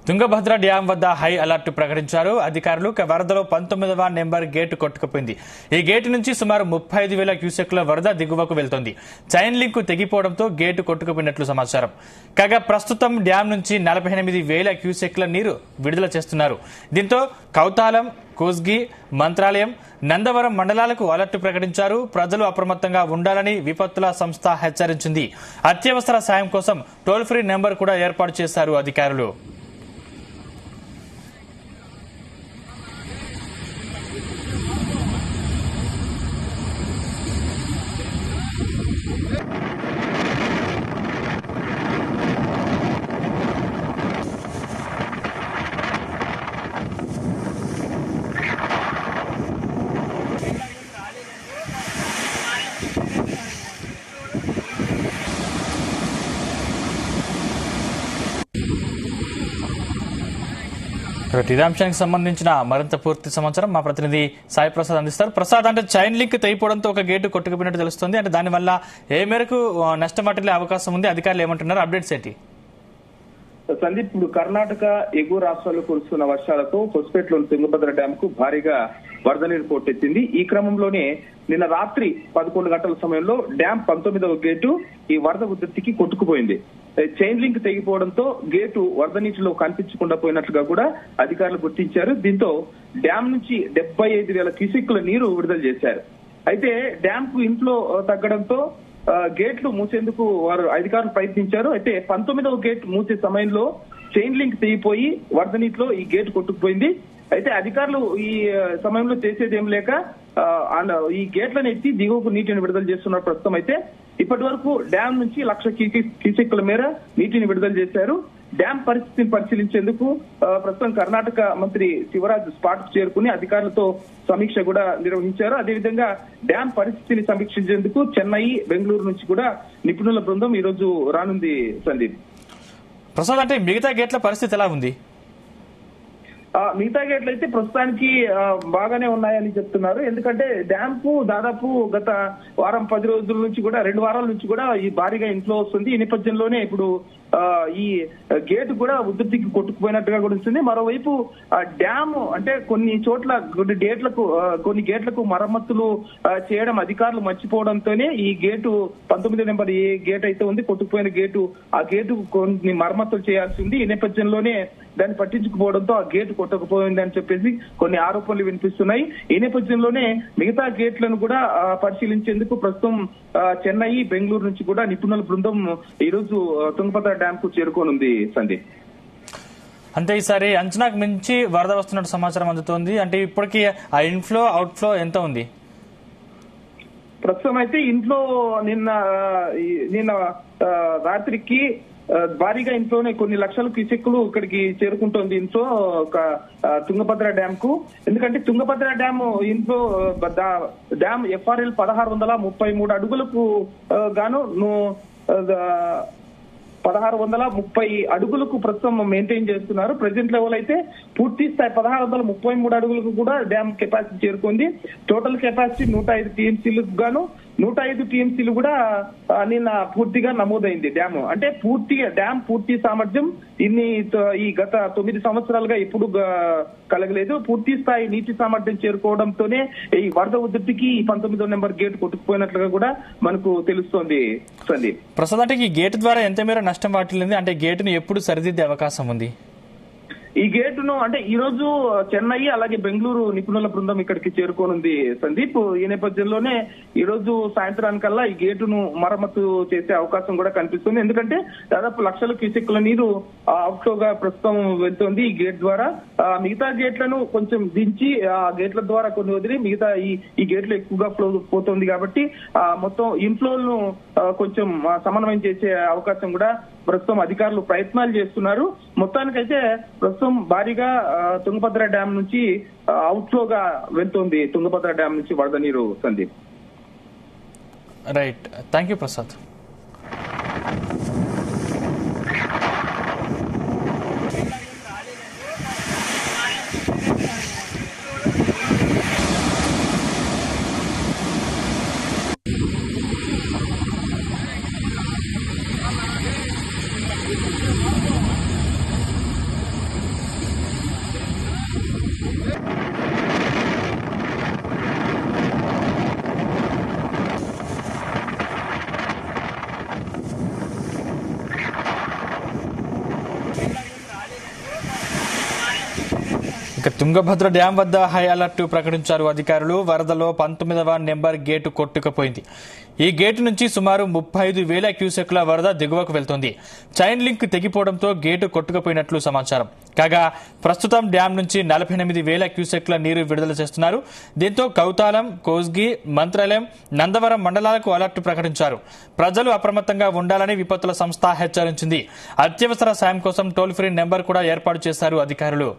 Tungabhadra dam వద్ద high alert ప్రకటించారు అధికారులు. వరదలో 19వ నెంబర్ గేటు కొట్టుకుపోయింది. ఈ గేటు నుంచి సుమారు 35,000 క్యూసెక్ల వరద దిగువకు వెళ్తోంది. చైన్ లింక్ తెగిపోవడంతో గేటు కొట్టుకుపోయినట్లు సమాచారం. కాగా ప్రస్తుతం డ్యాం నుంచి 48,000 క్యూసెక్ల నీరు విడుదల చేస్తున్నారు. దీంతో కౌతాలం, కోస్గి, మంత్రాలయం, నందవరం మండలాలకు అలర్ట్ ప్రకటించారు. ప్రజలు అప్రమత్తంగా ఉండాలని విపత్తుల సంస్థ హెచ్చరించింది. అత్యవసర సాయం కోసం టోల్ ఫ్రీ నెంబర్ కూడా ఏర్పాటు చేశారు అధికారులు. ఇదే అంశానికి సంబంధించిన మరింత పూర్తి సమాచారం మా ప్రతినిధి సాయి ప్రసాద్ అందిస్తారు. ప్రసాద్, అంటే చైన్ లింక్ తెగిపోవడంతో ఒక గేటు కొట్టుకుపోయినట్టు తెలుస్తుంది. అంటే దానివల్ల ఏ మేరకు నష్టం వాటిల్లే అవకాశం ఉంది? అధికారులు ఏమంటున్నారు? అప్డేట్స్ ఏంటి? సందీప్, ఇప్పుడు కర్ణాటక ఎగువ రాష్ట్రాల్లో కురుస్తున్న వర్షాలతో హొస్పేట్లోని తుంగభద్ర డ్యాం కు భారీగా వరద నీరు పోటెత్తింది. ఈ క్రమంలోనే నిన్న రాత్రి 11 గంటల సమయంలో డ్యాం 19వ గేటు ఈ వరద ఉధృతికి కొట్టుకుపోయింది. చైన్ లింక్ తెగిపోవడంతో గేటు వరద నీటిలో కనిపించకుండా పోయినట్లుగా కూడా అధికారులు గుర్తించారు. దీంతో డ్యాం నుంచి 75,000 క్యూసెక్ల నీరు విడుదల చేశారు. అయితే డ్యాం కు ఇన్ఫ్లో తగ్గడంతో గేట్లు మూసేందుకు వారు అధికారులు ప్రయత్నించారు. అయితే 19వ గేట్ మూసే సమయంలో చైన్ లింక్ తెగిపోయి వరద నీటిలో ఈ గేటు కొట్టుకుపోయింది. అయితే అధికారులు ఈ సమయంలో చేసేది ఏం లేక ఈ గేట్లను ఎత్తి దిగువకు నీటిని విడుదల చేస్తున్నారు. ప్రస్తుతం అయితే ఇప్పటి వరకు డ్యాం నుంచి 1,00,000 క్యూసెక్ల మేర నీటిని విడుదల చేశారు. డ్యాం పరిస్థితిని పరిశీలించేందుకు ప్రస్తుతం కర్ణాటక మంత్రి శివరాజ్ స్పాట్ కు చేరుకుని అధికారులతో సమీక్ష కూడా నిర్వహించారు. అదేవిధంగా డ్యాం పరిస్థితిని సమీక్షించేందుకు చెన్నై, బెంగళూరు నుంచి కూడా నిపుణుల బృందం ఈ రోజు రానుంది. సందీప్, ప్రసాద్, అంటే మిగతా గేట్ల పరిస్థితి ఎలా ఉంది? మిగతా గేట్లు అయితే ప్రస్తుతానికి బాగానే ఉన్నాయని చెప్తున్నారు. ఎందుకంటే డ్యాం కు దాదాపు గత వారం 10 రోజుల నుంచి కూడా 2 వారాల నుంచి కూడా ఈ భారీగా ఇన్ఫ్లో వస్తుంది. ఈ నేపథ్యంలోనే ఇప్పుడు ఈ గేటు కూడా ఉధృతికి కొట్టుకుపోయినట్టుగా కూడా వస్తుంది. మరోవైపు డ్యామ్ అంటే కొన్ని చోట్ల కొన్ని గేట్లకు మరమ్మతులు చేయడం అధికారులు మర్చిపోవడంతోనే ఈ గేటు 19 నెంబర్ ఏ గేట్ అయితే ఉంది కొట్టుకుపోయిన గేటు, ఆ గేటు కొన్ని మరమ్మతులు చేయాల్సి ఉంది. ఈ నేపథ్యంలోనే దాన్ని పట్టించుకుపోవడంతో ఆ గేటు కొట్టకపోయిందని చెప్పేసి కొన్ని ఆరోపణలు వినిపిస్తున్నాయి. ఈ నేపథ్యంలోనే మిగతా గేట్లను కూడా పరిశీలించేందుకు ప్రస్తుతం చెన్నై, బెంగళూరు నుంచి కూడా నిపుణుల బృందం ఈ రోజు తుంగభద్ర డ్యాం కు చేరుకోనుంది. సందీప్, అంటే ఈసారి అంచనాకు మించి వరద వస్తున్నట్టు సమాచారం అందుతోంది. అంటే ఇప్పటికీ ఆ ఇన్ఫ్లో అవుట్ఫ్లో ఎంత ఉంది? ప్రస్తుతం అయితే ఇంట్లో నిన్న రాత్రికి భారీగా ఇంట్లోనే కొన్ని లక్షల క్యూసెక్లు ఇక్కడికి చేరుకుంటోంది ఇంట్లో తుంగభద్ర డ్యాం కు. ఎందుకంటే తుంగభద్ర డ్యాం ఇంట్లో డ్యాం FRL 1633 అడుగులకు గాను 1630 అడుగులకు ప్రస్తుతం మెయింటైన్ చేస్తున్నారు. ప్రెసెంట్ లెవెల్ అయితే పూర్తి స్థాయి 1633 అడుగులకు కూడా డ్యామ్ కెపాసిటీ చేరుకుంది. టోటల్ కెపాసిటీ 105 టీఎంసీలకు గాను 105 టీఎంసీలు కూడా నిన్న పూర్తిగా నమోదైంది డ్యామ్. అంటే డ్యామ్ పూర్తి సామర్థ్యం ఈ గత 9 సంవత్సరాలుగా ఎప్పుడు కలగలేదు. పూర్తి స్థాయి నీటి సామర్థ్యం చేరుకోవడంతోనే ఈ వరద ఉధృతికి 19వ నెంబర్ గేట్ కొట్టుకుపోయినట్లుగా కూడా మనకు తెలుస్తోంది. సందీప్, ప్రసాద్, అంటే ఈ గేట్ ద్వారా ఎంత మేర నష్టం వాటిల్లింది? అంటే గేటును ఎప్పుడు సరిదిద్దే అవకాశం ఉంది? ఈ గేటును అంటే ఈ రోజు చెన్నై అలాగే బెంగళూరు నిపుణుల బృందం ఇక్కడికి చేరుకోనుంది. సందీప్, ఈ నేపథ్యంలోనే ఈ రోజు సాయంత్రానికల్లా ఈ గేటును మరమ్మతు చేసే అవకాశం కూడా కనిపిస్తుంది. ఎందుకంటే దాదాపు లక్షల క్యూసెక్ల నీరు అవుట్ఫ్లోగా ప్రస్తుతం వెళ్తోంది ఈ గేట్ ద్వారా. మిగతా గేట్లను కొంచెం దించి ఆ గేట్ల ద్వారా కొన్ని వదిలి మిగతా ఈ గేట్లు ఎక్కువగా ఫ్లో పోతుంది కాబట్టి మొత్తం ఇన్ఫ్లోను కొంచెం సమన్వయం చేసే అవకాశం కూడా ప్రస్తుతం అధికారులు ప్రయత్నాలు చేస్తున్నారు. మొత్తానికైతే ప్రస్తుతం భారీగా తుంగభద్ర డ్యాం నుంచి అవుట్ఫ్లోగా వెళ్తోంది తుంగభద్ర డ్యాం నుంచి వరద నీరు. Sandeep, right, thank you Prasad. Tungabhadra dam వద్ద హై అలర్ట్ ప్రకటించారు అధికారులు. వరదలో 19వ నెంబర్ గేటు కొట్టుకుపోయింది. ఈ గేటు నుంచి సుమారు 35,000 క్యూసెక్ల వరద దిగువకు వెళ్తోంది. చైన్ లింక్ తెగిపోవడంతో గేటు కొట్టుకుపోయినట్లు సమాచారం. కాగా ప్రస్తుతం డ్యాం నుంచి 48,000 క్యూసెక్ల నీరు విడుదల చేస్తున్నారు. దీంతో కౌతాలం, కోస్గి, మంత్రాలయం, నందవరం మండలాలకు అలర్ట్ ప్రకటించారు. ప్రజలు అప్రమత్తంగా ఉండాలని విపత్తుల సంస్థ హెచ్చరించింది. అత్యవసర సాయం కోసం టోల్ ఫ్రీ నెంబర్ కూడా ఏర్పాటు చేశారు అధికారులు.